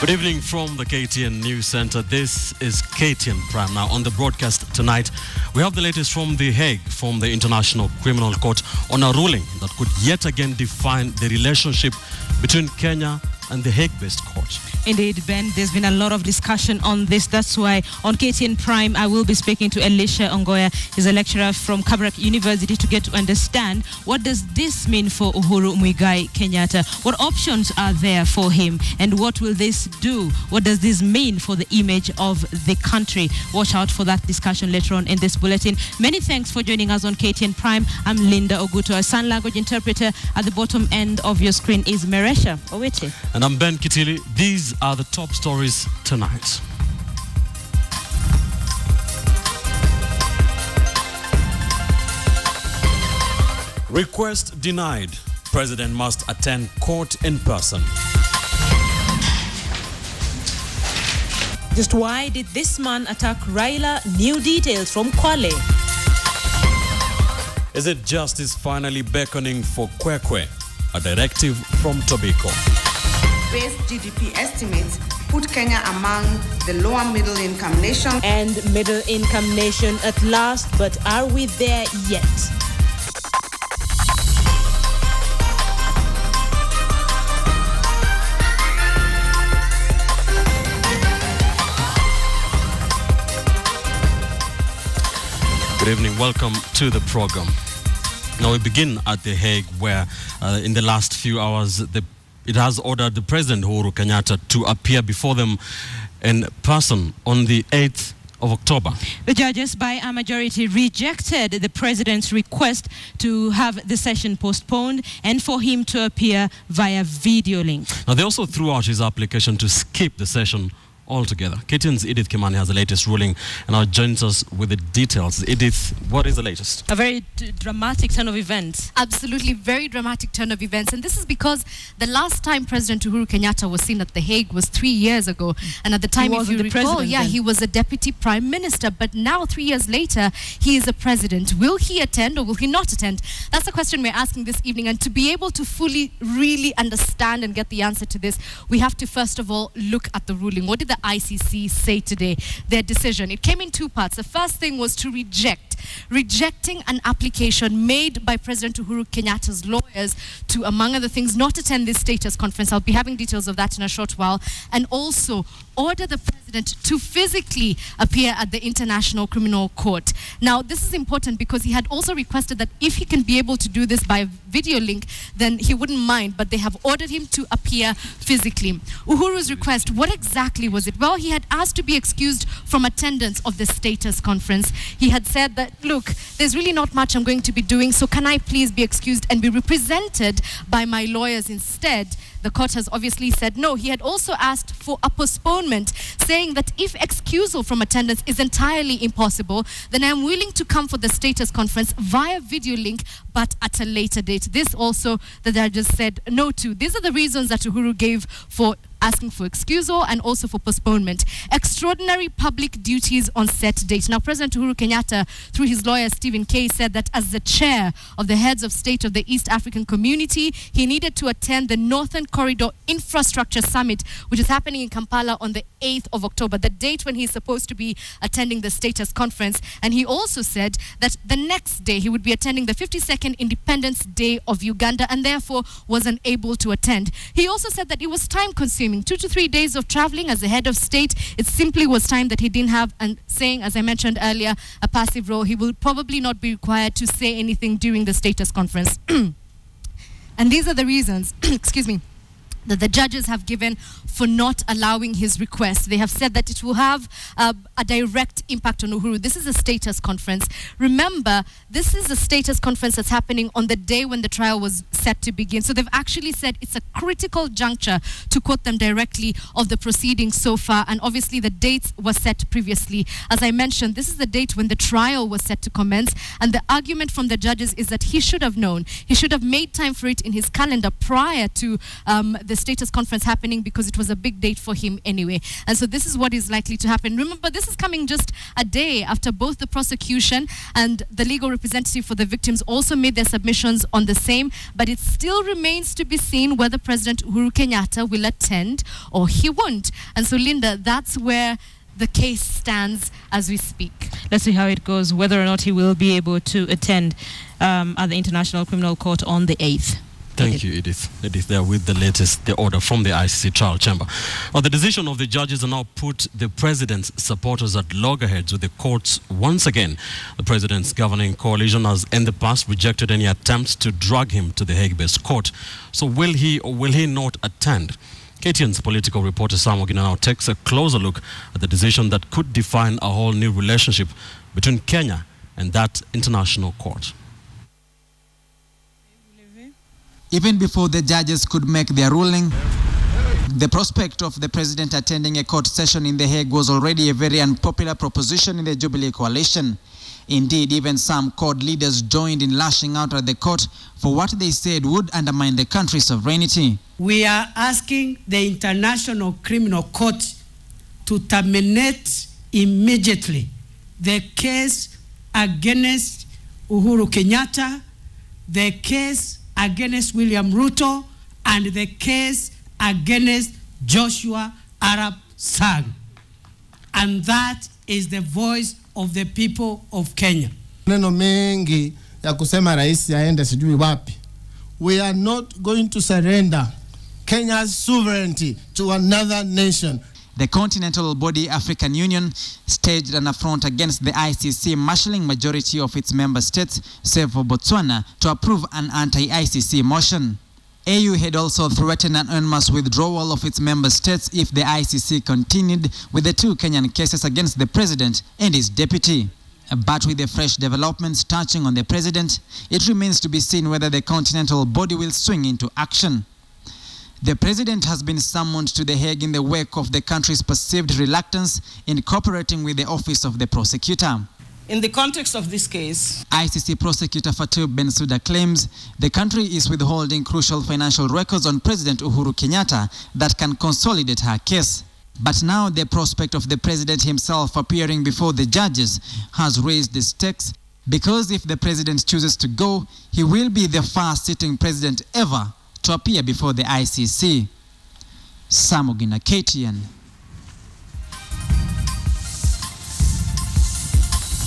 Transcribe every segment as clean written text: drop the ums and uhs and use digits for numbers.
Good evening from the KTN News Center. This is KTN Prime. Now, on the broadcast tonight, we have the latest from The Hague, from the International Criminal Court, on a ruling that could yet again define the relationship between Kenya and the Hague-based court. Indeed, Ben, there's been a lot of discussion on this. That's why on KTN Prime, I will be speaking to Elisha Ongoya. He's a lecturer from Kabarak University, to get to understand what does this mean for Uhuru Kenyatta? What options are there for him? And what will this do? What does this mean for the image of the country? Watch out for that discussion later on in this bulletin. Many thanks for joining us on KTN Prime. I'm Linda Oguto. A sign language interpreter at the bottom end of your screen is Meresha Owete. And I'm Ben Kitili. These are the top stories tonight. Request denied. President must attend court in person. Just why did this man attack Raila? New details from Kwale. Is it justice finally beckoning for Kwekwe? A directive from Tobacco. Base GDP estimates put Kenya among the lower middle income nation. And middle income nation at last, but are we there yet? Good evening, welcome to the program. Now we begin at The Hague, where in the last few hours it has ordered the President Uhuru Kenyatta to appear before them in person on the 8th of October. The judges, by a majority, rejected the President's request to have the session postponed and for him to appear via video link. Now they also threw out his application to skip the session altogether. KTN's Edith Kimani has the latest ruling and now joins us with the details. Edith, what is the latest? A very dramatic turn of events. Absolutely, very dramatic turn of events. And this is because the last time President Uhuru Kenyatta was seen at The Hague was 3 years ago. And at the time, if you recall, he was a deputy prime minister. But now, 3 years later, he is a president. Will he attend or will he not attend? That's the question we're asking this evening. And to be able to fully, really understand and get the answer to this, we have to first of all look at the ruling. What did the ICC say today? Their decision. It came in two parts. The first thing was to rejecting an application made by President Uhuru Kenyatta's lawyers to, among other things, not attend this status conference. I'll be having details of that in a short while. And also order the President to physically appear at the International Criminal Court. Now, this is important because he had also requested that if he can be able to do this by video link, then he wouldn't mind, but they have ordered him to appear physically. Uhuru's request, what exactly was it? Well, he had asked to be excused from attendance of the status conference. He had said that, look, there's really not much I'm going to be doing, so can I please be excused and be represented by my lawyers instead? The court has obviously said no. He had also asked for a postponement, saying that if excusal from attendance is entirely impossible, then I'm willing to come for the status conference via video link, but at a later date. This also the judges said no to. These are the reasons that Uhuru gave for asking for excusal and also for postponement. Extraordinary public duties on set date. Now, President Uhuru Kenyatta, through his lawyer Stephen Kay, said that as the chair of the heads of state of the East African community, he needed to attend the Northern Corridor Infrastructure Summit, which is happening in Kampala on the 8th of October, the date when he's supposed to be attending the status conference. And he also said that the next day he would be attending the 52nd Independence Day of Uganda and therefore was unable to attend. He also said that it was time-consuming. 2 to 3 days of traveling as the head of state. It simply was time that he didn't have, and saying, as I mentioned earlier, a passive role. He will probably not be required to say anything during the status conference. And these are the reasons, excuse me, that the judges have given for not allowing his request. They have said that it will have a direct impact on Uhuru. This is a status conference. Remember, this is a status conference that's happening on the day when the trial was set to begin. So they've actually said it's a critical juncture, to quote them directly, of the proceedings so far. And obviously the dates were set previously. As I mentioned, this is the date when the trial was set to commence. And the argument from the judges is that he should have known. He should have made time for it in his calendar prior to the status conference happening because it was a big date for him anyway. And so this is what is likely to happen. Remember, this is coming just a day after both the prosecution and the legal representative for the victims also made their submissions on the same, but it still remains to be seen whether President Uhuru Kenyatta will attend or he won't. And so, Linda, that's where the case stands as we speak. Let's see how it goes, whether or not he will be able to attend at the International Criminal Court on the 8th. Thank you, Edith. Edith there with the order from the ICC trial chamber. Well, the decision of the judges has now put the president's supporters at loggerheads with the courts once again. The president's governing coalition has in the past rejected any attempts to drag him to the Hague-based court. So will he or will he not attend? KTN's political reporter Sam Ogina now takes a closer look at the decision that could define a whole new relationship between Kenya and that international court. Even before the judges could make their ruling, the prospect of the president attending a court session in The Hague was already a very unpopular proposition in the Jubilee coalition. Indeed, even some court leaders joined in lashing out at the court for what they said would undermine the country's sovereignty. We are asking the International Criminal Court to terminate immediately the case against Uhuru Kenyatta, the case against William Ruto, and the case against Joshua Arap Sang. And that is the voice of the people of Kenya. Neno mengi ya kusema rais aende sijui wapi. We are not going to surrender Kenya's sovereignty to another nation. The continental body African Union staged an affront against the ICC, marshalling majority of its member states, save for Botswana, to approve an anti-ICC motion. AU had also threatened an en masse withdrawal of its member states if the ICC continued with the two Kenyan cases against the president and his deputy. But with the fresh developments touching on the president, it remains to be seen whether the continental body will swing into action. The president has been summoned to The Hague in the wake of the country's perceived reluctance in cooperating with the office of the prosecutor. In the context of this case, ICC prosecutor Fatou Bensouda claims the country is withholding crucial financial records on President Uhuru Kenyatta that can consolidate her case. But now the prospect of the president himself appearing before the judges has raised the stakes, because if the president chooses to go, he will be the first sitting president ever to appear before the ICC. Sam Ogina, KTN.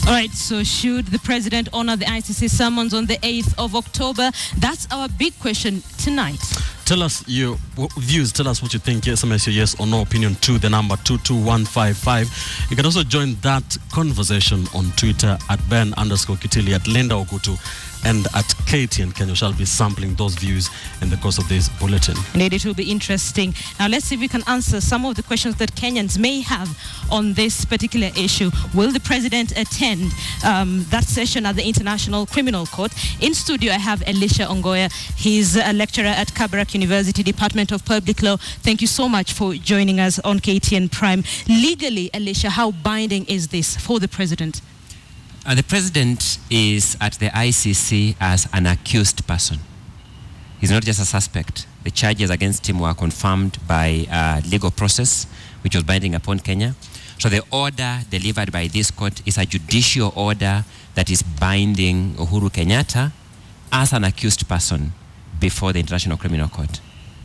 All right, so should the president honor the ICC summons on the 8th of October? That's our big question tonight. Tell us your views. Tell us what you think. SMS your yes or no opinion to the number 22155. You can also join that conversation on Twitter at Ben_Kitili, at Linda Ogutu, and at KTN Kenya. Shall be sampling those views in the course of this bulletin. Indeed, it will be interesting. Now, let's see if we can answer some of the questions that Kenyans may have on this particular issue. Will the president attend that session at the International Criminal Court? In studio, I have Elisha Ongoya. He's a lecturer at Kabarak University, Department of Public Law. Thank you so much for joining us on KTN Prime. Legally, Elisha, how binding is this for the president? The president is at the ICC as an accused person. He's not just a suspect. The charges against him were confirmed by a legal process, which was binding upon Kenya. So the order delivered by this court is a judicial order that is binding Uhuru Kenyatta as an accused person before the International Criminal Court.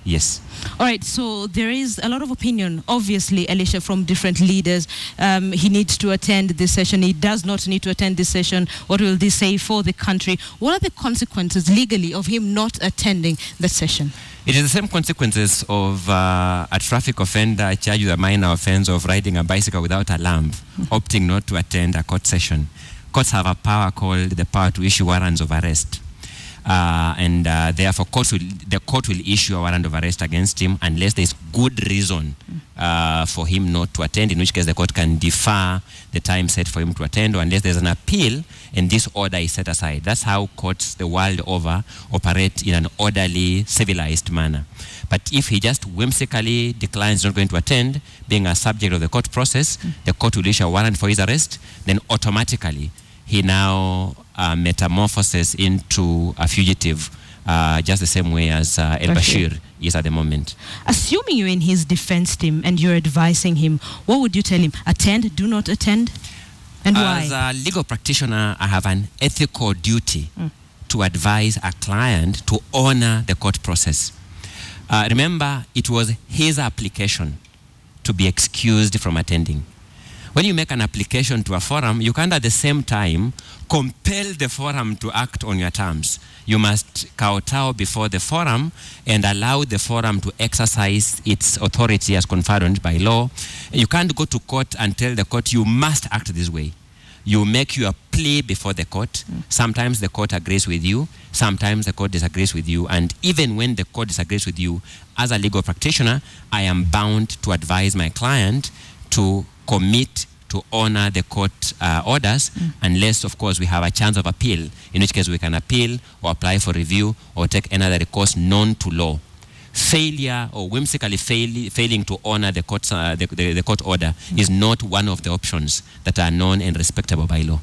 Yes. All right, so there is a lot of opinion, obviously, Elisha, from different leaders. He needs to attend this session. He does not need to attend this session. What will this say for the country? What are the consequences legally of him not attending the session? It is the same consequences of a traffic offender charged with a minor offense of riding a bicycle without a lamp, opting not to attend a court session. Courts have a power called the power to issue warrants of arrest. Therefore, the court will issue a warrant of arrest against him unless there is good reason for him not to attend, in which case the court can defer the time set for him to attend, or unless there's an appeal and this order is set aside. That's how courts the world over operate in an orderly, civilized manner. But if he just whimsically declines not going to attend, being a subject of the court process, the court will issue a warrant for his arrest, then automatically he now metamorphoses into a fugitive just the same way as El Bashir is at the moment. Assuming you're in his defense team and you're advising him, what would you tell him? Attend, do not attend? And why? As a legal practitioner, I have an ethical duty to advise a client to honor the court process. Remember, it was his application to be excused from attending. When you make an application to a forum, you can't at the same time compel the forum to act on your terms. You must kowtow before the forum and allow the forum to exercise its authority as conferred by law. You can't go to court and tell the court you must act this way. You make your plea before the court. Sometimes the court agrees with you. Sometimes the court disagrees with you. And even when the court disagrees with you, as a legal practitioner, I am bound to advise my client to commit to honor the court orders, unless, of course, we have a chance of appeal, in which case we can appeal or apply for review or take any other recourse known to law. Failure or whimsically failing to honor the court order is not one of the options that are known and respectable by law.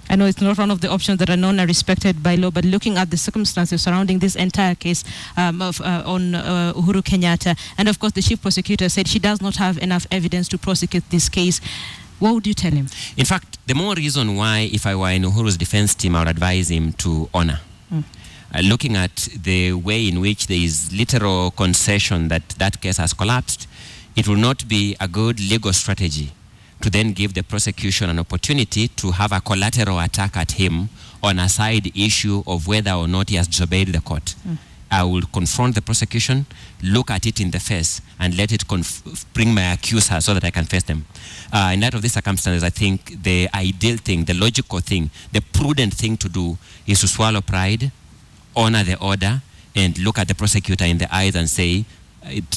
I know it's not one of the options that are known and respected by law, but looking at the circumstances surrounding this entire case on Uhuru Kenyatta, and of course the chief prosecutor said she does not have enough evidence to prosecute this case, what would you tell him? In fact, the more reason why, if I were in Uhuru's defense team, I would advise him to honor. Looking at the way in which there is literal concession that that case has collapsed, it will not be a good legal strategy to then give the prosecution an opportunity to have a collateral attack at him on a side issue of whether or not he has disobeyed the court. I will confront the prosecution, look at it in the face, and let it bring my accuser so that I can face them. In light of these circumstances, I think the ideal thing, the logical thing, the prudent thing to do is to swallow pride, honor the order, and look at the prosecutor in the eyes and say,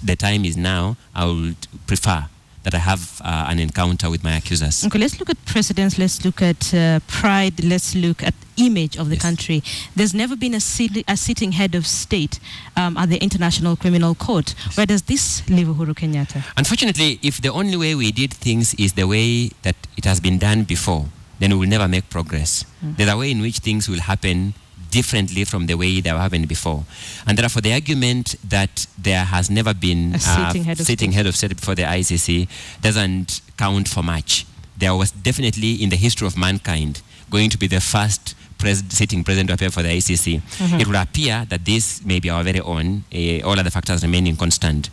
the time is now. I would prefer that I have an encounter with my accusers. Okay, let's look at precedents, let's look at pride, let's look at image of the country. There's never been a sitting head of state at the International Criminal Court. Where does this leave Uhuru Kenyatta? Unfortunately, if the only way we did things is the way that it has been done before, then we will never make progress. There's a way in which things will happen differently from the way they were happened before. And therefore, the argument that there has never been a sitting head of state before the ICC doesn't count for much. There was definitely, in the history of mankind, going to be the first sitting president to appear for the ICC. It would appear that this may be our very own, all other factors remaining constant.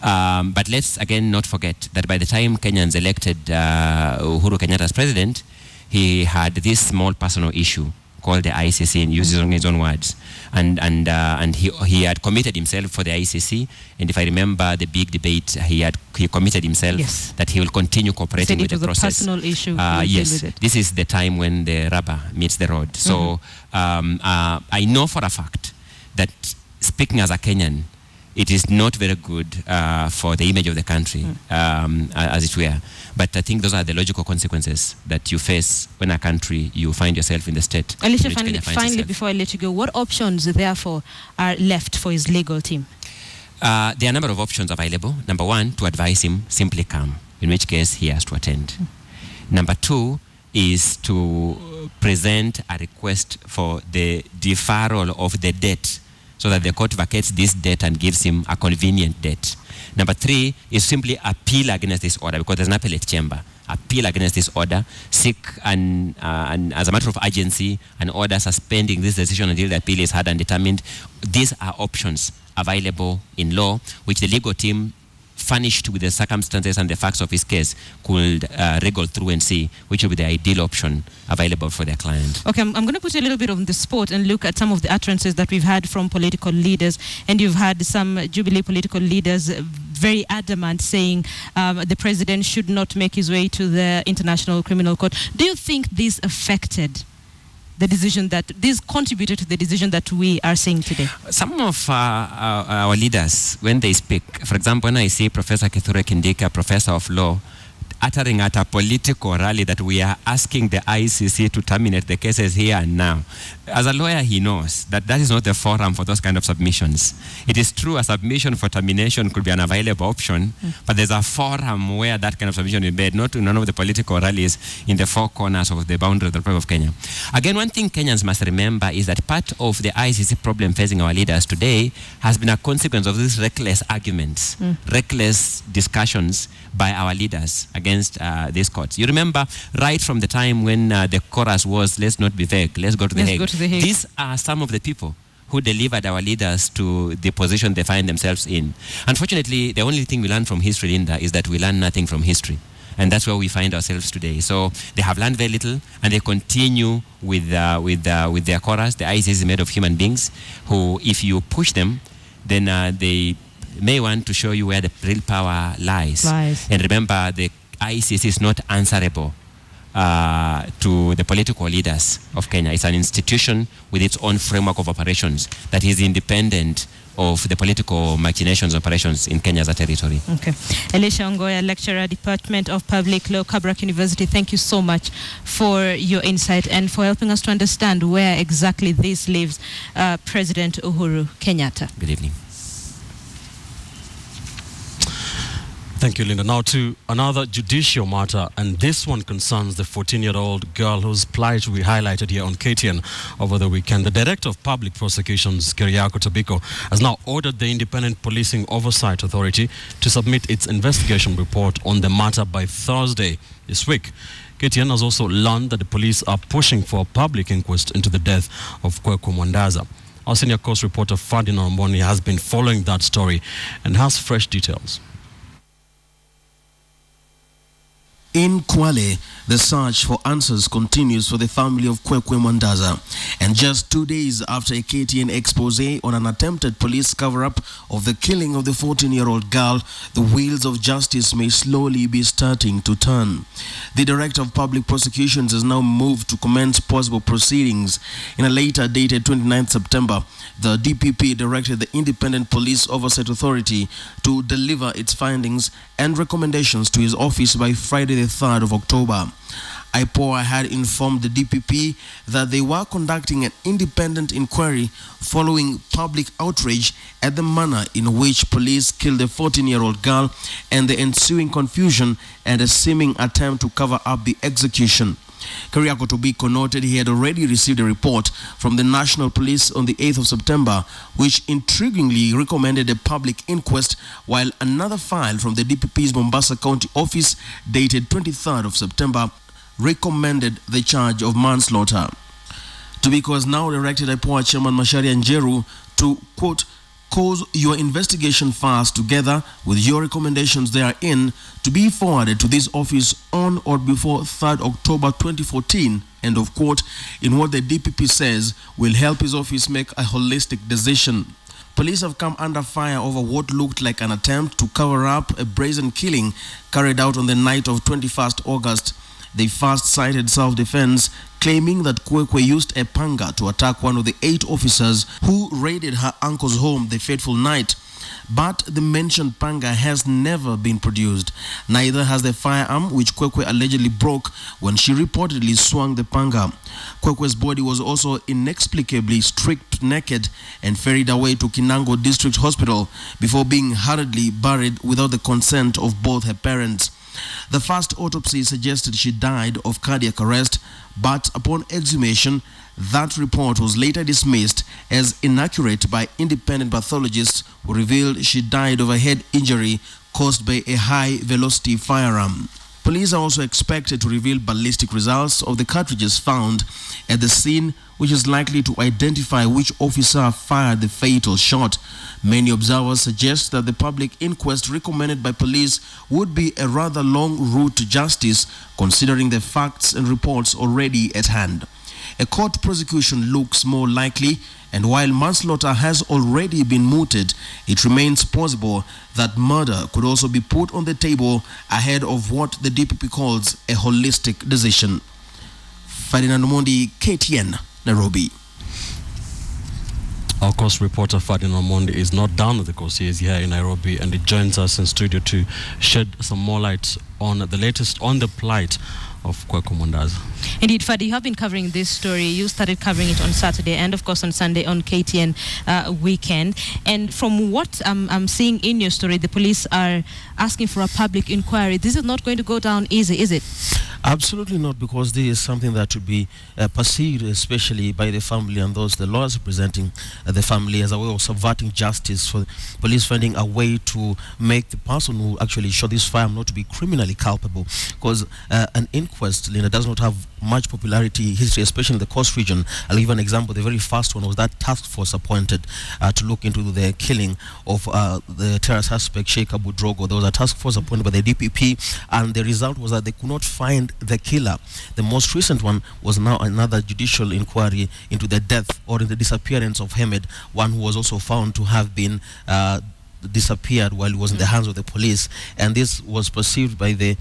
But let's again not forget that by the time Kenyans elected Uhuru Kenyatta as president, he had this small personal issue called the ICC, and uses his own words, and he had committed himself for the ICC. And if I remember the big debate, he committed himself that he will continue cooperating with the process. Personal issue. Yes, this is the time when the rubber meets the road. So I know for a fact that, speaking as a Kenyan, it is not very good for the image of the country, as it were. But I think those are the logical consequences that you face when a country, you find yourself in the state. Alicia, finally, before I let you go, what options, therefore, are left for his legal team? There are a number of options available. Number one, to advise him, simply come, in which case he has to attend. Number two is to present a request for the deferral of the debt, so that the court vacates this debt and gives him a convenient debt. Number three is simply appeal against this order, because there's an appellate chamber. Appeal against this order, seek as a matter of urgency, an order suspending this decision until the appeal is heard and determined. These are options available in law, which the legal team, furnished with the circumstances and the facts of his case, could wriggle through and see which will be the ideal option available for their client. Okay, I'm going to put you a little bit on the spot and look at some of the utterances that we've had from political leaders. And you've had some Jubilee political leaders very adamant, saying the president should not make his way to the International Criminal Court. Do you think this affected the decision this contributed to the decision that we are seeing today? Some of our leaders, when they speak, for example, when I see Professor Kithure Kindika, professor of law, uttering at a political rally that we are asking the ICC to terminate the cases here and now. As a lawyer, he knows that that is not the forum for those kind of submissions. It is true a submission for termination could be an available option, but there's a forum where that kind of submission is made, not to none of the political rallies in the four corners of the boundary of the Republic of Kenya. Again, one thing Kenyans must remember is that part of the ICC problem facing our leaders today has been a consequence of these reckless arguments, reckless discussions by our leaders against these courts. You remember right from the time when the chorus was, let's not be vague, let's go to the Hague. These are some of the people who delivered our leaders to the position they find themselves in. Unfortunately, the only thing we learn from history, Linda, is that we learn nothing from history. And that's where we find ourselves today. So they have learned very little, and they continue with their chorus. The ICC is made of human beings who, if you push them, then they may want to show you where the real power lies. And remember, the ICC is not answerable to the political leaders of Kenya. It's an institution with its own framework of operations that is independent of the political machinations operations in Kenya as a territory. Okay. Elisha Ongoya, lecturer, Department of Public Law, Kabarak University, thank you so much for your insight and for helping us to understand where exactly this leaves President Uhuru Kenyatta. Good evening. Thank you, Linda. Now to another judicial matter, and this one concerns the 14-year-old girl whose plight we highlighted here on KTN over the weekend. The Director of Public Prosecutions, Kyriako Tobiko, has now ordered the Independent Policing Oversight Authority to submit its investigation report on the matter by Thursday this week. KTN has also learned that the police are pushing for a public inquest into the death of Quo Mandaza. Our senior coast reporter Ferdinand Mboni has been following that story and has fresh details. In Kwale, the search for answers continues for the family of Quo Mandaza. And just 2 days after a KTN expose on an attempted police cover-up of the killing of the 14-year-old girl, the wheels of justice may slowly be starting to turn. The Director of Public Prosecutions has now moved to commence possible proceedings. In a later dated 29th September, the DPP directed the Independent Police Oversight Authority to deliver its findings and recommendations to his office by Friday the 3rd of October. IPOA had informed the DPP that they were conducting an independent inquiry following public outrage at the manner in which police killed a 14-year-old girl and the ensuing confusion and a seeming attempt to cover up the execution. Kyriako Tobiko noted he had already received a report from the National Police on the 8th of September, which intriguingly recommended a public inquest, while another file from the DPP's Mombasa County office dated 23rd of September recommended the charge of manslaughter. Tobiko has now directed IPOA Chairman Macharia Njeru to, quote, cause your investigation files together with your recommendations therein to be forwarded to this office on or before 3rd October 2014, end of quote, in what the DPP says will help his office make a holistic decision. Police have come under fire over what looked like an attempt to cover up a brazen killing carried out on the night of 21st August. They first cited self-defense, claiming that Kwekwe used a panga to attack one of the 8 officers who raided her uncle's home the fateful night. But the mentioned panga has never been produced. Neither has the firearm which Kwekwe allegedly broke when she reportedly swung the panga. Kwekwe's body was also inexplicably stripped naked and ferried away to Kinango District Hospital before being hurriedly buried without the consent of both her parents. The first autopsy suggested she died of cardiac arrest, but upon exhumation, that report was later dismissed as inaccurate by independent pathologists who revealed she died of a head injury caused by a high-velocity firearm. Police are also expected to reveal ballistic results of the cartridges found at the scene, which is likely to identify which officer fired the fatal shot. Many observers suggest that the public inquest recommended by police would be a rather long route to justice, considering the facts and reports already at hand. A court prosecution looks more likely, and while manslaughter has already been mooted, it remains possible that murder could also be put on the table ahead of what the DPP calls a holistic decision. Ferdinand Mondi, KTN, Nairobi. Our course reporter Ferdinand Mondi is not down with the course. He is here in Nairobi, and he joins us in studio to shed some more light on the latest on the plight of Quo Mandaza. Indeed, Fadi, you have been covering this story. You started covering it on Saturday and, of course, on Sunday on KTN Weekend. And from what I'm seeing in your story, the police are asking for a public inquiry. This is not going to go down easy, is it? Absolutely not, because this is something that should be perceived, especially by the family and those the lawyers representing the family, as a way of subverting justice, for police finding a way to make the person who actually shot this firearm not to be criminally culpable. Because an inquest, Linda, does not have much popularity history, especially in the Coast region. I'll give an example. The very first one was that task force appointed to look into the killing of the terror suspect Sheikh Abu Drogo. There was a task force appointed by the DPP, and the result was that they could not find the killer. The most recent one was now another judicial inquiry into the death or in the disappearance of Hamed, one who was also found to have been disappeared while he was in the hands of the police, and this was perceived by the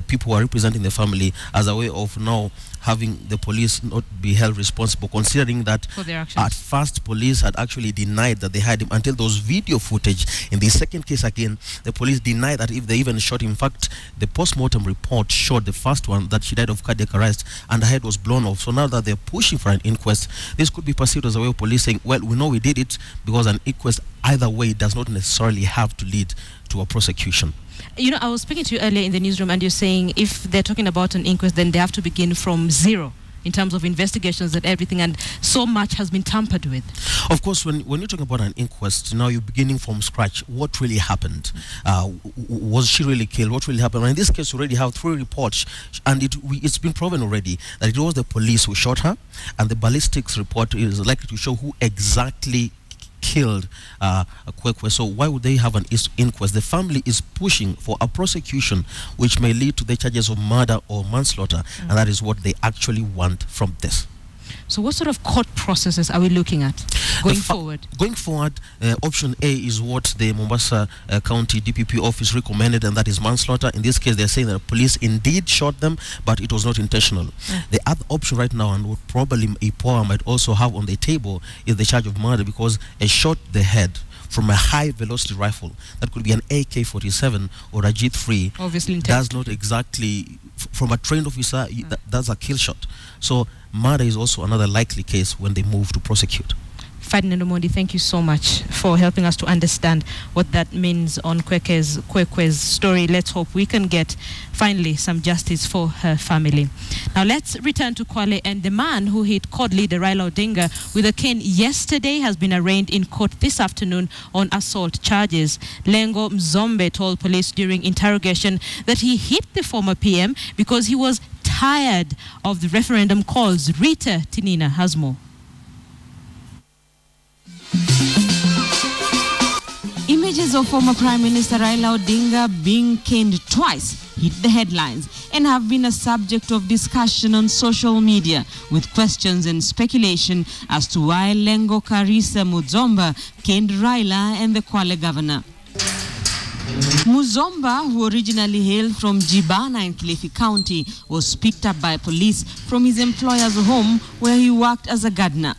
people who are representing the family as a way of now having the police not be held responsible, considering that at first police had actually denied that they had him until those video footage. In the second case again, the police denied that if they even shot him. In fact, the post-mortem report showed the first one that she died of cardiac arrest and her head was blown off. So now that they're pushing for an inquest, this could be perceived as a way of police saying, well, we know we did it, because an inquest either way does not necessarily have to lead to a prosecution. You know, I was speaking to you earlier in the newsroom, and you're saying if they're talking about an inquest, then they have to begin from zero in terms of investigations and everything, and so much has been tampered with. Of course, when you're talking about an inquest, now you're beginning from scratch. What really happened? Was she really killed? What really happened? And in this case, you already have 3 reports, and it's been proven already that it was the police who shot her, and the ballistics report is likely to show who exactly killed Kwekwe. So why would they have an inquest? The family is pushing for a prosecution which may lead to the charges of murder or manslaughter, and that is what they actually want from this. So what sort of court processes are we looking at going forward? Going forward, option A is what the Mombasa County DPP office recommended, and that is manslaughter. In this case, they're saying that the police indeed shot them, but it was not intentional. The other option right now, and what probably IPOA might also have on the table, is the charge of murder, because a shot the head from a high-velocity rifle, that could be an AK-47 or a G3, obviously does not exactly, from a trained officer, that's a kill shot. So murder is also another likely case when they move to prosecute. Ferdinand Omondi, thank you so much for helping us to understand what that means on Kwekwe's story. Let's hope we can get finally some justice for her family. Now let's return to Kwale, and the man who hit CORD leader Raila Odinga with a cane yesterday has been arraigned in court this afternoon on assault charges. Lengo Mzombe told police during interrogation that he hit the former PM because he was tired of the referendum calls. Rita Tinina has more. Images of former Prime Minister Raila Odinga being caned twice hit the headlines and have been a subject of discussion on social media, with questions and speculation as to why Lengo Karisa Muzomba caned Raila and the Kwale governor. Muzomba, who originally hailed from Jibana in Kilifi County, was picked up by police from his employer's home where he worked as a gardener.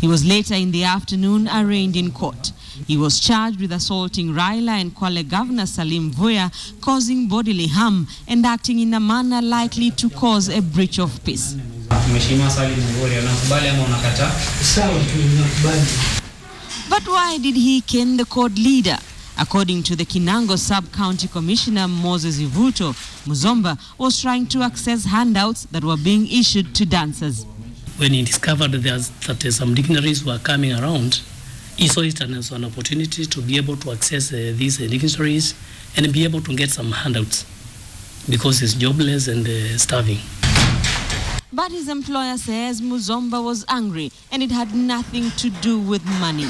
He was later in the afternoon arraigned in court. He was charged with assaulting Raila and Kwale Governor Salim Vuya, causing bodily harm and acting in a manner likely to cause a breach of peace. But why did he cane the CORD leader? According to the Kinango Sub-County Commissioner Moses Ivuto, Muzomba was trying to access handouts that were being issued to dancers. When he discovered that some dignitaries were coming around, he saw it as an opportunity to be able to access these dignitaries and be able to get some handouts, because he's jobless and starving. But his employer says Muzomba was angry and it had nothing to do with money.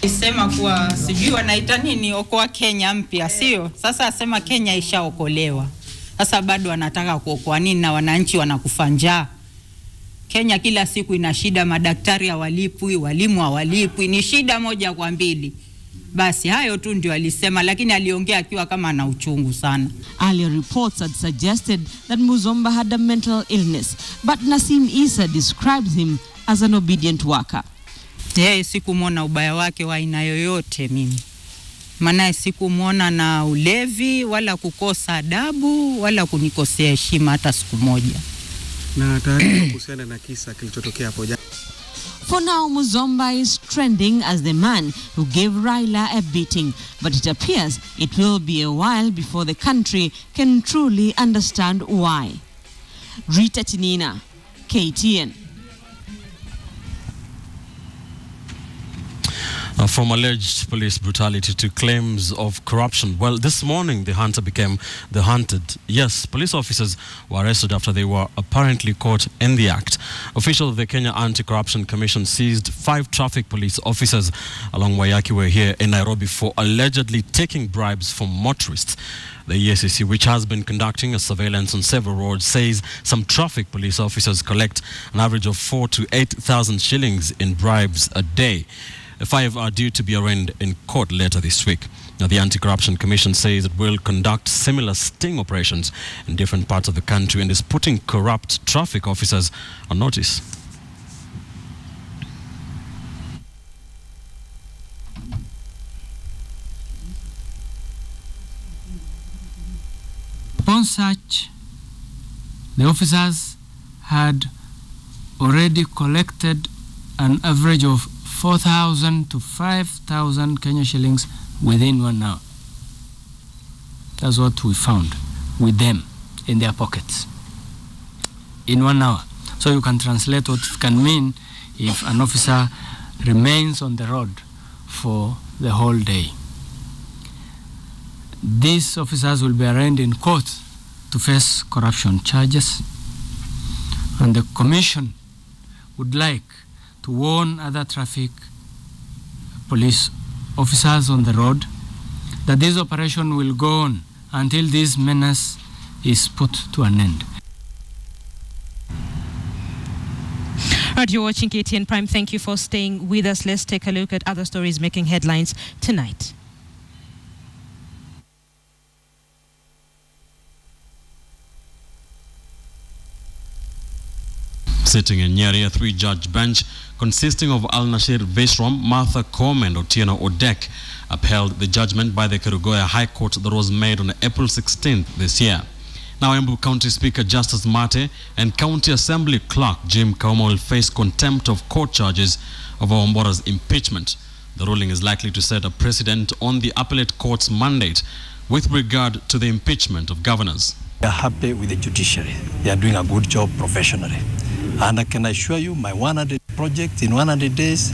Sema kuwa sijui wanaita nini okoa Kenya mpya, sio? Sasa asema Kenya ishaokolewa. Sasa bado wanataka kuokoa nini na wananchi wanakufa njaa. Kenya kila siku ina shida, madaktari hawalipwi, walimu hawalipwi, ni shida moja kwa mbili. Basi hayo tu ndio alisema, lakini aliongea akiwa kama ana uchungu sana. Earlier reports had suggested that Muzomba had a mental illness, but Nasim Isa describes him as an obedient worker. Yeye sikumwona ubaya wake wa aina yoyote mimi. Maana sikumwona na ulevi wala kukosa adabu wala kunikosea heshima hata siku moja. Na taarifa kuhusiana na kisa kilichotokea hapo jana. For now, Muzomba is trending as the man who gave Raila a beating, but it appears it will be a while before the country can truly understand why. Rita Tinina, KTN. From alleged police brutality to claims of corruption. Well, this morning the hunter became the hunted. Yes, police officers were arrested after they were apparently caught in the act. Officials of the Kenya Anti-Corruption Commission seized 5 traffic police officers along Wayakiwe here in Nairobi for allegedly taking bribes from motorists. The ECC, which has been conducting a surveillance on several roads, says some traffic police officers collect an average of 4,000 to 8,000 shillings in bribes a day. 5 are due to be arraigned in court later this week. Now, the Anti-Corruption Commission says it will conduct similar sting operations in different parts of the country and is putting corrupt traffic officers on notice. Upon such, the officers had already collected an average of 4,000 to 5,000 Kenya shillings within 1 hour. That's what we found with them in their pockets in 1 hour. So you can translate what it can mean if an officer remains on the road for the whole day. These officers will be arraigned in court to face corruption charges, and the Commission would like to warn other traffic police officers on the road that this operation will go on until this menace is put to an end. Right, you're watching KTN Prime. Thank you for staying with us. Let's take a look at other stories making headlines tonight. Sitting in Nyeri, a 3-judge bench consisting of Al-Nashir Vishram, Martha Koome and Otieno Odek upheld the judgment by the Kerugoya High Court that was made on April 16th this year. Now, Embu County Speaker Justice Mate and County Assembly Clerk Jim Kauma will face contempt of court charges over Wambora's impeachment. The ruling is likely to set a precedent on the appellate court's mandate with regard to the impeachment of governors. We are happy with the judiciary. They are doing a good job professionally. And I can assure you my 100 projects in 100 days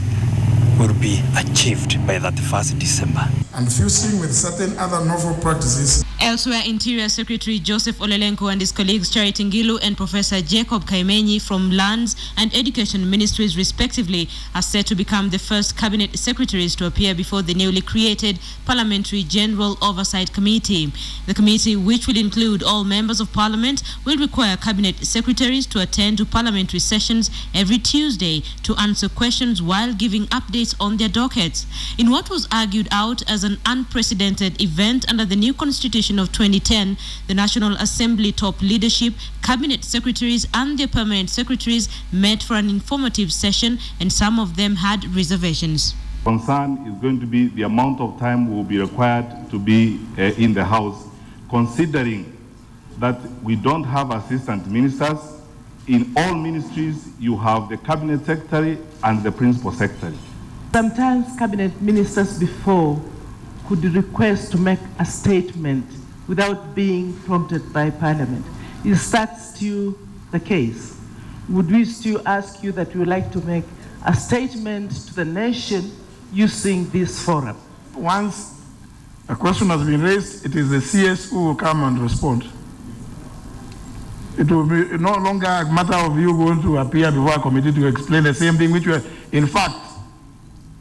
will be achieved by that 1st December. And fusing with certain other novel practices. Elsewhere, Interior Secretary Joseph Olelenko and his colleagues Charity Ngilu and Professor Jacob Kaimenyi from Lands and Education Ministries respectively are set to become the first cabinet secretaries to appear before the newly created Parliamentary General Oversight Committee. The committee, which will include all members of Parliament, will require cabinet secretaries to attend to parliamentary sessions every Tuesday to answer questions while giving updates on their dockets. In what was argued out as an unprecedented event under the new constitution of 2010, the National Assembly top leadership, cabinet secretaries and their permanent secretaries met for an informative session, and some of them had reservations. Concern is going to be the amount of time will be required to be in the House, considering that we don't have assistant ministers. In all ministries, you have the cabinet secretary and the principal secretary. Sometimes cabinet ministers before could request to make a statement without being prompted by Parliament. Is that still the case? Would we still ask you that you would like to make a statement to the nation using this forum? Once a question has been raised, it is the CS who will come and respond. It will be no longer a matter of you going to appear before a committee to explain the same thing, which were, in fact,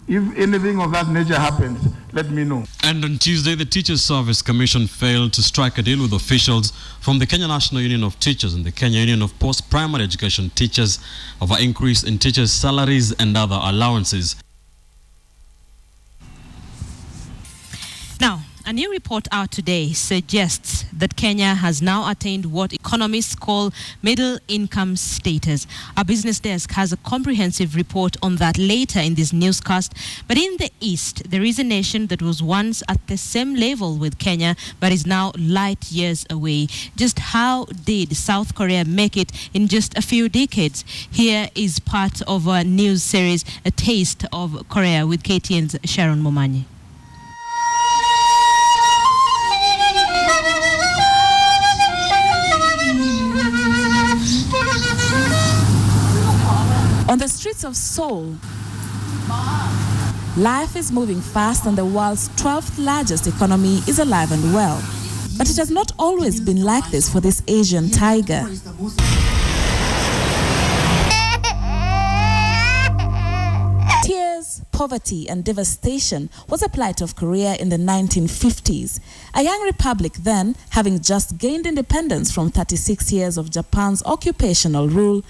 if anything of that nature happens, let me know. And on Tuesday, the Teachers Service Commission failed to strike a deal with officials from the Kenya National Union of Teachers and the Kenya Union of Post-Primary Education Teachers over increase in teachers' salaries and other allowances. Now, A new report out today suggests that Kenya has now attained what economists call middle-income status. Our business desk has a comprehensive report on that later in this newscast. But in the East, there is a nation that was once at the same level with Kenya, but is now light years away. Just how did South Korea make it in just a few decades? Here is part of our news series, A Taste of Korea, with KTN's Sharon Momanyi. On the streets of Seoul, life is moving fast and the world's 12th largest economy is alive and well. But it has not always been like this for this Asian tiger. Tears, poverty and devastation was a plight of Korea in the 1950s. A young republic then, having just gained independence from 36 years of Japan's occupational rule,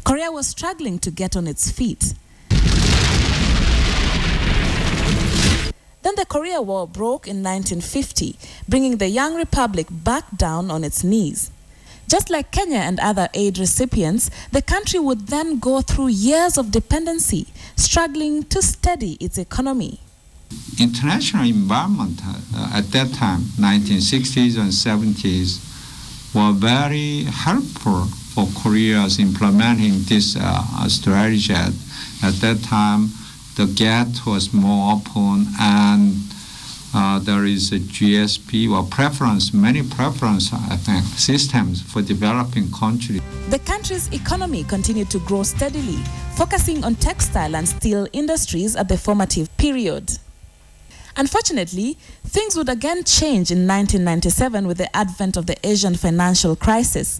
Korea was struggling to get on its feet. Then the Korea War broke in 1950, bringing the young republic back down on its knees. Just like Kenya and other aid recipients, the country would then go through years of dependency, struggling to steady its economy. International environment at that time, 1960s and 70s, were very helpful for Korea's implementing this strategy. At that time, the gate was more open, and there is a GSP or many preference, I think, systems for developing countries. The country's economy continued to grow steadily, focusing on textile and steel industries at the formative period. Unfortunately, things would again change in 1997 with the advent of the Asian financial crisis.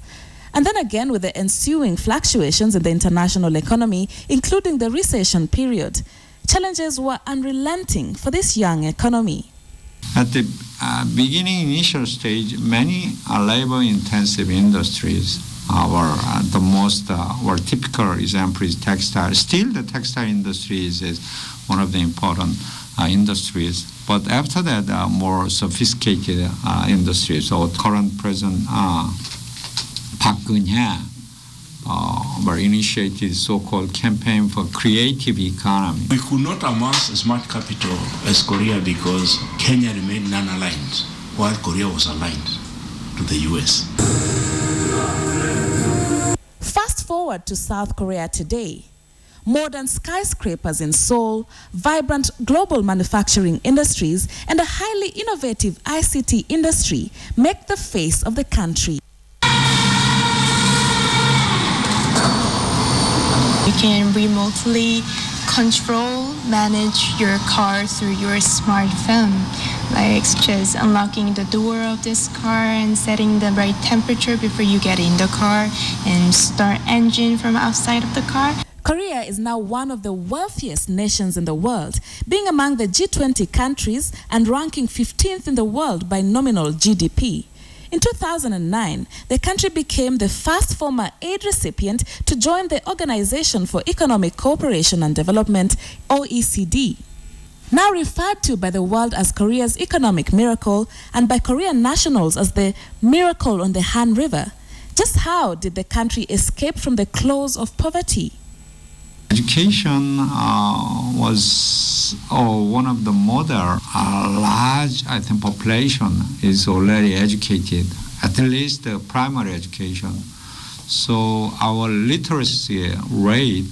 And then again with the ensuing fluctuations in the international economy, including the recession period. Challenges were unrelenting for this young economy. At the initial stage, many labor-intensive industries were typical example is textile. Still, the textile industry is one of the important industries. But after that, more sophisticated industries. So current President Park Geun-hye were initiated so-called campaign for creative economy. We could not amass as much capital as Korea because Kenya remained non-aligned, while Korea was aligned to the US. Fast forward to South Korea today. Modern skyscrapers in Seoul, vibrant global manufacturing industries, and a highly innovative ICT industry make the face of the country. You can remotely manage your car through your smartphone, like just unlocking the door of this car and setting the right temperature before you get in the car and start engine from outside of the car. Korea is now one of the wealthiest nations in the world, being among the G20 countries and ranking 15th in the world by nominal GDP. In 2009, the country became the first former aid recipient to join the Organization for Economic Cooperation and Development, OECD. Now referred to by the world as Korea's economic miracle and by Korean nationals as the miracle on the Han River. Just how did the country escape from the claws of poverty? Education was one of the model. A large, I think, population is already educated, at least primary education. So our literacy rate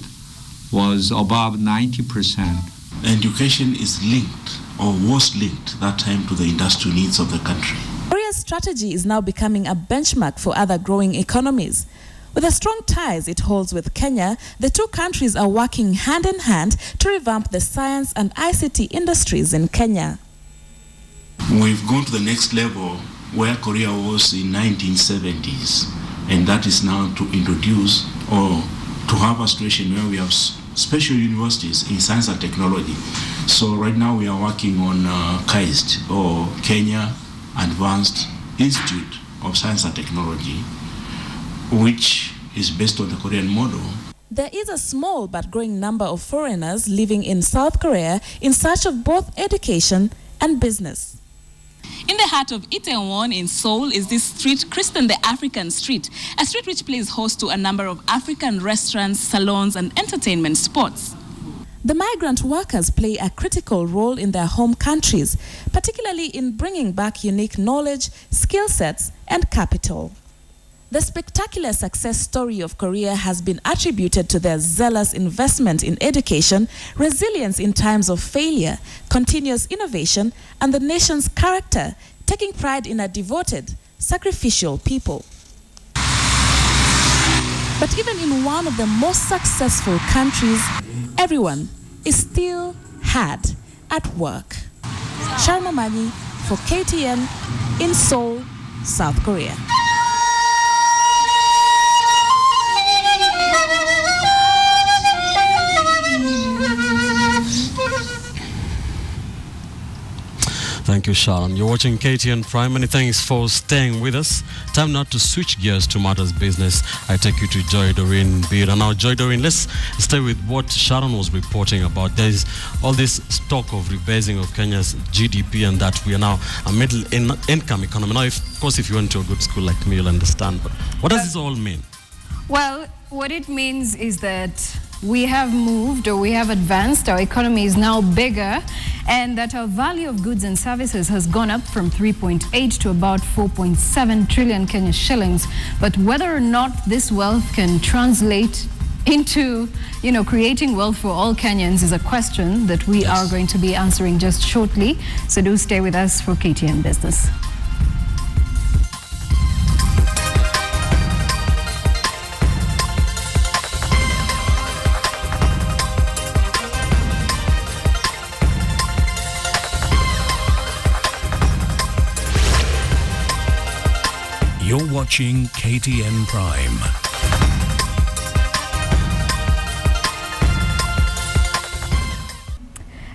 was above 90%. Education is linked, or was linked that time, to the industrial needs of the country. Korea's strategy is now becoming a benchmark for other growing economies. With the strong ties it holds with Kenya, the two countries are working hand in hand to revamp the science and ICT industries in Kenya. We've gone to the next level where Korea was in 1970s, and that is now to introduce or to have a situation where we have special universities in science and technology. So right now we are working on KAIST, or Kenya Advanced Institute of Science and Technology, which is based on the Korean model. There is a small but growing number of foreigners living in South Korea in search of both education and business. In the heart of Itaewon in Seoul is this street christened the African Street, a street which plays host to a number of African restaurants, salons and entertainment spots. The migrant workers play a critical role in their home countries, particularly in bringing back unique knowledge, skill sets, and capital. The spectacular success story of Korea has been attributed to their zealous investment in education, resilience in times of failure, continuous innovation, and the nation's character, taking pride in a devoted, sacrificial people. But even in one of the most successful countries, everyone is still hard at work. Sharma Mani for KTN in Seoul, South Korea. Thank you, Sharon. You're watching KTN Prime. Many thanks for staying with us. Time now to switch gears to matters business. I take you to Joy Doreen Beard. And now, Joy Doreen, let's stay with what Sharon was reporting about. There's all this talk of rebasing of Kenya's GDP and that we are now a middle-income economy. Now, of course, if you went to a good school like me, you'll understand. But what does this all mean? Well, what it means is that we have moved, or we have advanced, our economy is now bigger, and that our value of goods and services has gone up from 3.8 to about 4.7 trillion Kenya shillings. But whether or not this wealth can translate into, creating wealth for all Kenyans is a question that we are going to be answering just shortly. So do stay with us for KTN Business. You're watching KTN Prime.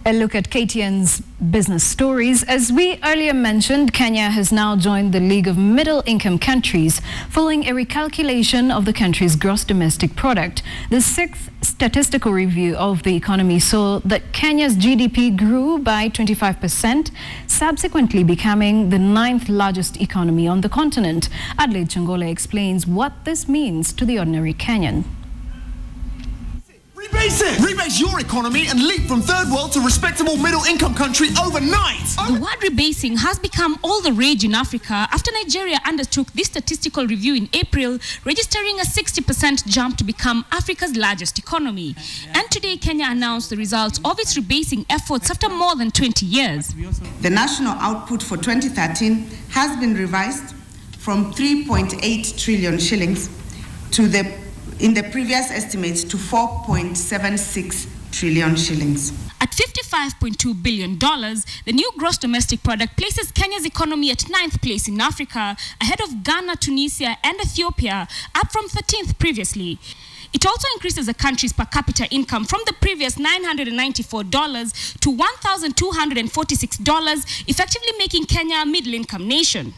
A look at KTN's business stories. As we earlier mentioned, Kenya has now joined the League of Middle-Income Countries following a recalculation of the country's gross domestic product. The 6th statistical review of the economy saw that Kenya's GDP grew by 25%, subsequently becoming the 9th largest economy on the continent. Adelaide Changole explains what this means to the ordinary Kenyan. Rebase it! Rebase your economy and leap from third world to respectable middle-income country overnight! The word rebasing has become all the rage in Africa after Nigeria undertook this statistical review in April, registering a 60% jump to become Africa's largest economy. And today, Kenya announced the results of its rebasing efforts after more than 20 years. The national output for 2013 has been revised from 3.8 trillion shillings in the previous estimates to 4.76 trillion shillings. At $55.2 billion, the new gross domestic product places Kenya's economy at 9th place in Africa, ahead of Ghana, Tunisia, and Ethiopia, up from 13th previously. It also increases the country's per capita income from the previous $994 to $1,246, effectively making Kenya a middle-income nation.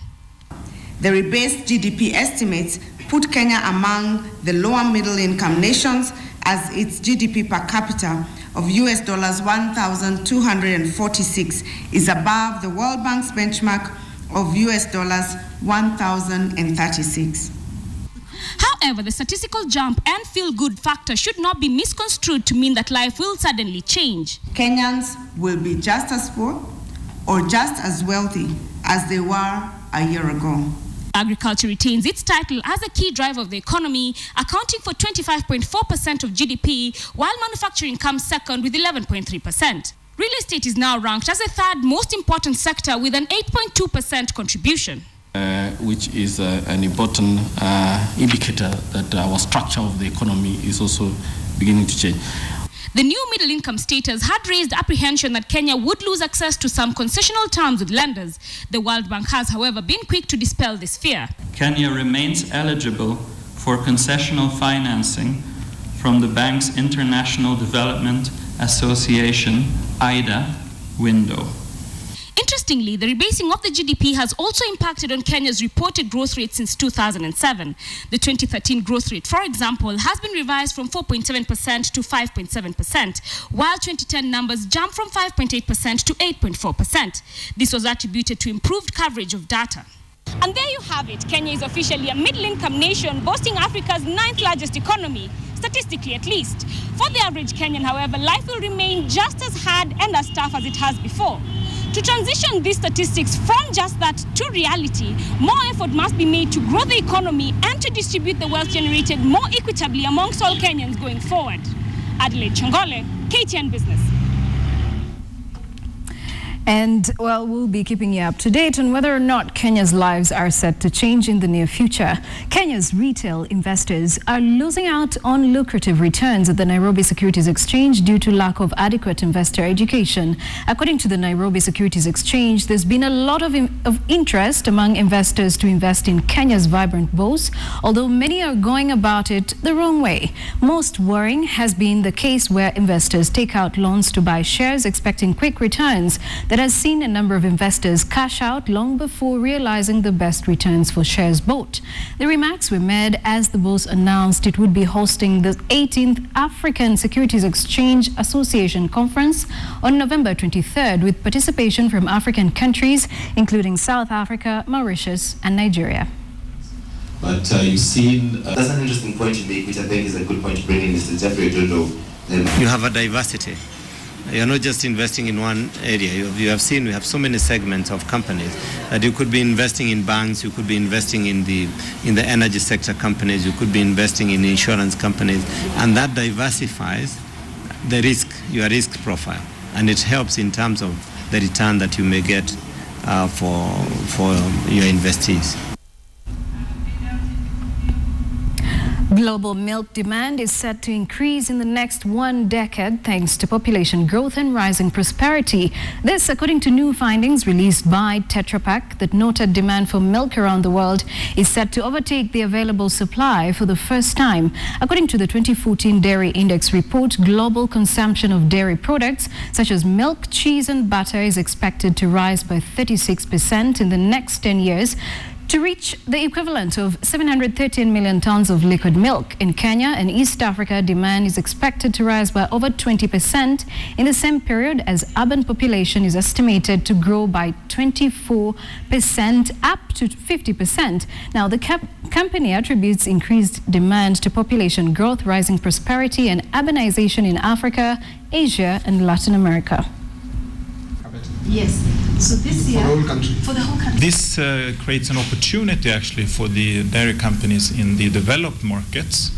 The rebased GDP estimates put Kenya among the lower middle-income nations, as its GDP per capita of US dollars 1,246 is above the World Bank's benchmark of US dollars 1,036. However, the statistical jump and feel-good factor should not be misconstrued to mean that life will suddenly change. Kenyans will be just as poor or just as wealthy as they were a year ago. Agriculture retains its title as a key driver of the economy, accounting for 25.4% of GDP, while manufacturing comes second with 11.3%. Real estate is now ranked as the third most important sector with an 8.2% contribution. Which is an important indicator that our structure of the economy is also beginning to change. The new middle-income status had raised apprehension that Kenya would lose access to some concessional terms with lenders. The World Bank has, however, been quick to dispel this fear. Kenya remains eligible for concessional financing from the bank's International Development Association, IDA, window. In Interestingly, the rebasing of the GDP has also impacted on Kenya's reported growth rate since 2007. The 2013 growth rate, for example, has been revised from 4.7% to 5.7%, while 2010 numbers jumped from 5.8% to 8.4%. This was attributed to improved coverage of data. And there you have it. Kenya is officially a middle-income nation, boasting Africa's 9th largest economy, statistically at least. For the average Kenyan, however, life will remain just as hard and as tough as it has before. To transition these statistics from just that to reality, more effort must be made to grow the economy and to distribute the wealth generated more equitably amongst all Kenyans going forward. Adelaide Chongole, KTN Business. And, well, we'll be keeping you up to date on whether or not Kenya's lives are set to change in the near future. Kenya's retail investors are losing out on lucrative returns at the Nairobi Securities Exchange due to lack of adequate investor education. According to the Nairobi Securities Exchange, there's been a lot of interest among investors to invest in Kenya's vibrant bourse, although many are going about it the wrong way. Most worrying has been the case where investors take out loans to buy shares expecting quick returns that has seen a number of investors cash out long before realizing the best returns for shares bought. The remarks were made as the bourse announced it would be hosting the 18th African Securities Exchange Association Conference on November 23rd with participation from African countries including South Africa, Mauritius and Nigeria. But you've seen, that's an interesting point you make, which I think is a good point to bring in, Mr. Jeffrey Ododo. You have a diversity. You're not just investing in one area. You have seen we have so many segments of companies that you could be investing in banks, you could be investing in the energy sector companies, you could be investing in insurance companies, and that diversifies the risk, your risk profile, and it helps in terms of the return that you may get for your investees. Global milk demand is set to increase in the next 1 decade thanks to population growth and rising prosperity. This, according to new findings released by Tetra Pak, that noted demand for milk around the world is set to overtake the available supply for the first time. According to the 2014 Dairy Index report, global consumption of dairy products such as milk, cheese and butter is expected to rise by 36% in the next 10 years. To reach the equivalent of 713 million tons of liquid milk. In Kenya and East Africa, demand is expected to rise by over 20% in the same period, as urban population is estimated to grow by 24% up to 50%. Now, the company attributes increased demand to population growth, rising prosperity and urbanization in Africa, Asia and Latin America. Yes. So this year, for the whole country. This creates an opportunity actually for the dairy companies in the developed markets,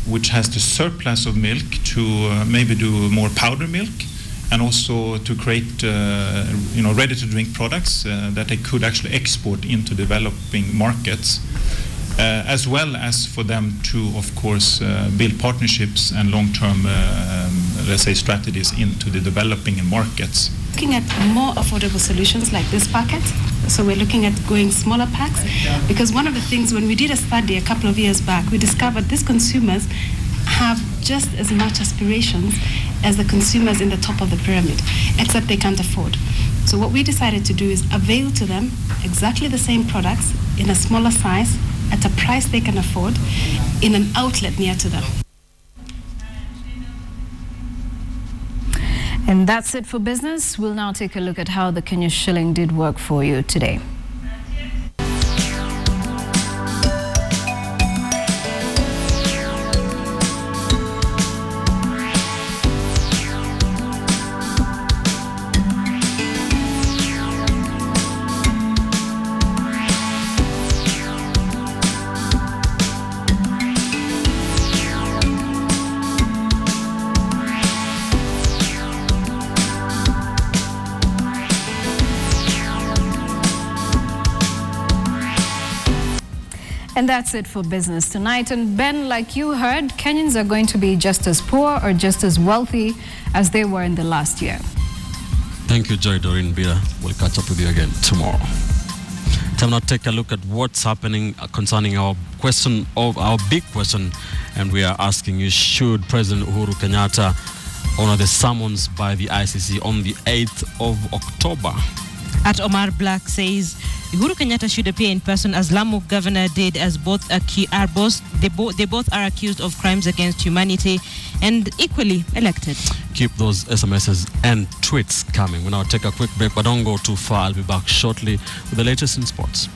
which has the surplus of milk, to maybe do more powder milk, and also to create ready-to-drink products that they could actually export into developing markets, as well as for them to, of course, build partnerships and long-term, let's say, strategies into the developing markets. Looking at more affordable solutions like this packet. So we're looking at going smaller packs, because one of the things when we did a study a couple of years back, we discovered these consumers have just as much aspirations as the consumers in the top of the pyramid, except they can't afford. So what we decided to do is avail to them exactly the same products in a smaller size at a price they can afford in an outlet near to them. And that's it for business. We'll now take a look at how the Kenya shilling did work for you today. And that's it for business tonight. And Ben, like you heard, Kenyans are going to be just as poor or just as wealthy as they were in the last year. Thank you, Joy Doreen Bira. We'll catch up with you again tomorrow. Time now to take a look at what's happening concerning our big question. And we are asking you, should President Uhuru Kenyatta honor the summons by the ICC on the 8th of October? At Omar Black says Uhuru Kenyatta should appear in person as Lamu governor did, as they both are accused of crimes against humanity and equally elected. Keep those SMSs and tweets coming. We'll now take a quick break, but don't go too far. I'll be back shortly with the latest in sports.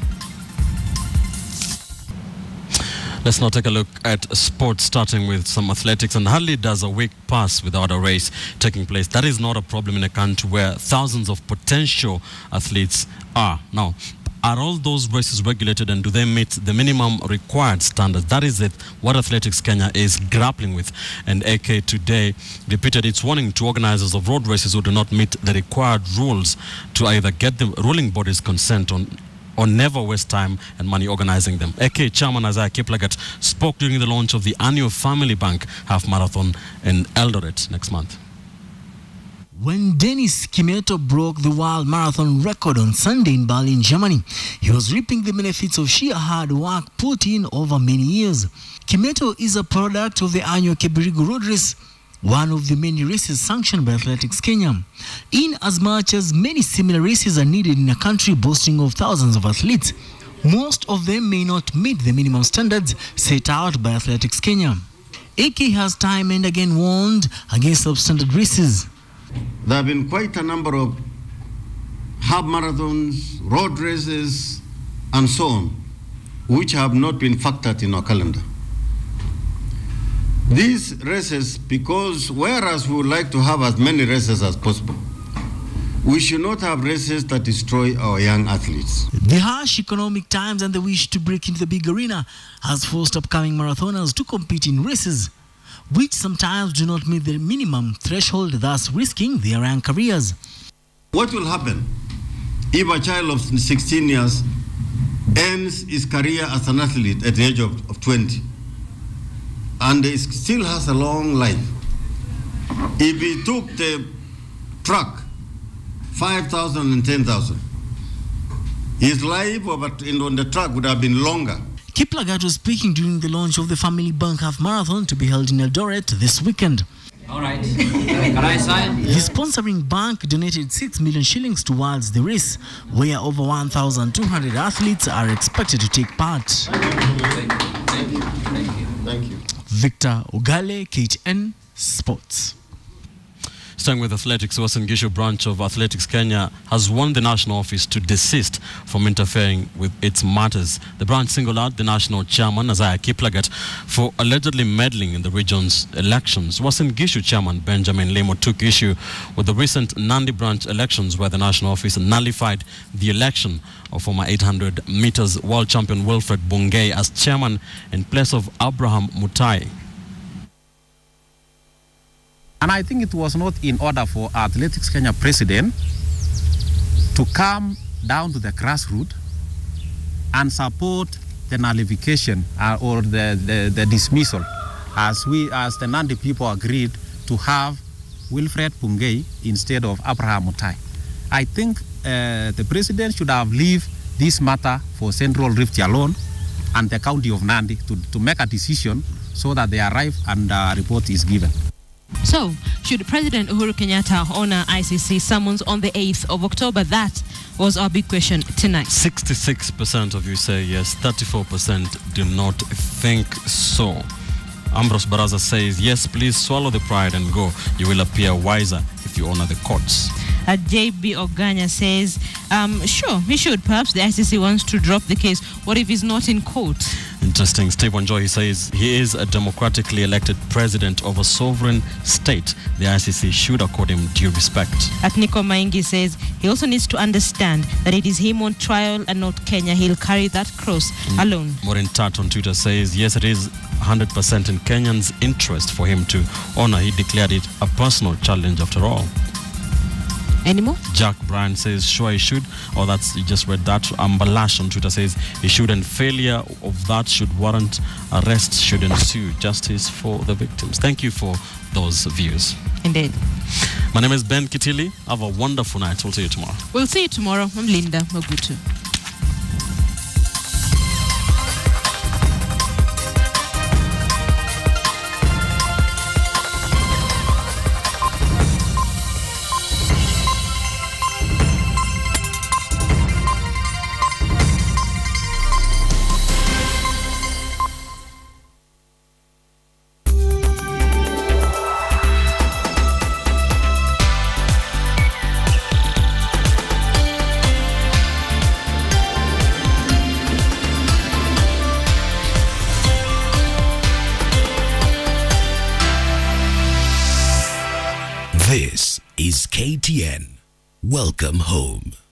Let's now take a look at sports, starting with some athletics. And hardly does a week pass without a race taking place. That is not a problem in a country where thousands of potential athletes are. Now, are all those races regulated, and do they meet the minimum required standards? That is what Athletics Kenya is grappling with. And AK today repeated its warning to organizers of road races who do not meet the required rules to either get the ruling body's consent on or never waste time and money organizing them. AK Chairman Isaiah Kiplagat spoke during the launch of the annual Family Bank Half Marathon in Eldoret next month. When Dennis Kimeto broke the world marathon record on Sunday in Berlin, Germany, he was reaping the benefits of sheer hard work put in over many years. Kimeto is a product of the annual Kibirigo Road Race, one of the many races sanctioned by Athletics Kenya. In as much as many similar races are needed in a country boasting of thousands of athletes, most of them may not meet the minimum standards set out by Athletics Kenya. AK has time and again warned against substandard races. There have been quite a number of half marathons, road races, and so on, which have not been factored in our calendar. These races, because whereas we would like to have as many races as possible, we should not have races that destroy our young athletes. The harsh economic times and the wish to break into the big arena has forced upcoming marathoners to compete in races which sometimes do not meet the minimum threshold, thus risking their young careers. What will happen if a child of 16 years ends his career as an athlete at the age of 20? And he still has a long life. If he took the truck, 5,000 and 10,000, his life on the truck would have been longer. Kiplagat was speaking during the launch of the Family Bank Half Marathon to be held in Eldoret this weekend. All right. Can I sign? The sponsoring bank donated 6 million shillings towards the race, where over 1,200 athletes are expected to take part. Thank you. Thank you. Victor Ogale, KTN Sports. Staying with athletics, Uasin Gishu branch of Athletics Kenya has warned the national office to desist from interfering with its matters. The branch singled out the national chairman, Isaiah Kiplagat, for allegedly meddling in the region's elections. Uasin Gishu chairman Benjamin Lemo took issue with the recent Nandi branch elections, where the national office nullified the election of former 800 meters world champion Wilfred Bungei as chairman in place of Abraham Mutai. And I think it was not in order for Athletics Kenya president to come down to the grassroots and support the nullification or the dismissal, as the Nandi people agreed to have Wilfred Bungei instead of Abraham Mutai. I think the president should have left this matter for Central Rift alone and the county of Nandi to make a decision so that they arrive and a report is given. So, should President Uhuru Kenyatta honor ICC summons on the 8th of October? That was our big question tonight. 66% of you say yes, 34% do not think so. Ambrose Baraza says, yes, please swallow the pride and go. You will appear wiser if you honor the courts. JB Oganya says, sure, he should. Perhaps the ICC wants to drop the case. What if he's not in court? Interesting. Steve Wanjoy says he is a democratically elected president of a sovereign state. The ICC should accord him due respect. At Nico Maingi says he also needs to understand that it is him on trial and not Kenya. He'll carry that cross alone. Maureen Tat on Twitter says, yes, it is 100% in Kenyans' interest for him to honor. He declared it a personal challenge after all. Any more? Jack Bryan says, sure he should. Oh, you just read that. Ambalash on Twitter says, he shouldn't. Failure of that should warrant arrest, should ensue. Justice for the victims. Thank you for those views. Indeed. My name is Ben Kitili. Have a wonderful night. We'll see you tomorrow. We'll see you tomorrow. I'm Linda Mogutu. This is KTN. Welcome home.